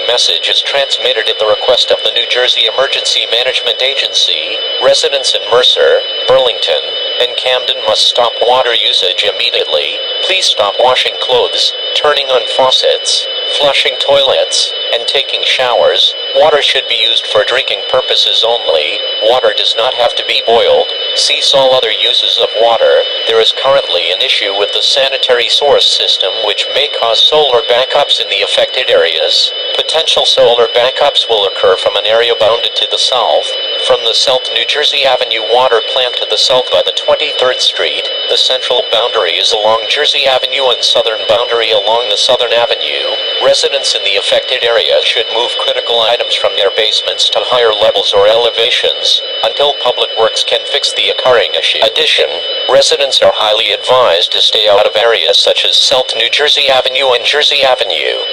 message is transmitted at the request of the New Jersey Emergency Management Agency. Residents in Mercer, Burlington, and Camden must stop water usage immediately. Please stop washing clothes, turning on faucets, flushing toilets, and taking showers. Water should be used for drinking purposes only. Water does not have to be boiled. Cease all other uses of water. There is currently an issue with the sanitary source system which may cause solar backups in the affected areas. Potential solar backups will occur from an area bounded to the south, from the South New Jersey Avenue water plant to the south by the 23rd Street. The central boundary is along Jersey Avenue and southern boundary along the Southern Avenue. Residents in the affected area should move critical items from their basements to higher levels or elevations until Public Works can fix the occurring issue. In addition, residents are highly advised to stay out of areas such as South New Jersey Avenue and Jersey Avenue.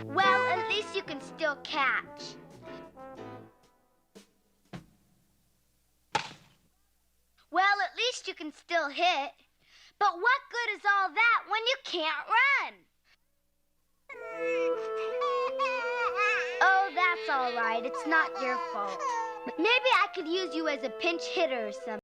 Well, at least you can still catch. Well, at least you can still hit. But what good is all that when you can't run? Oh, that's all right. It's not your fault. Maybe I could use you as a pinch hitter or something.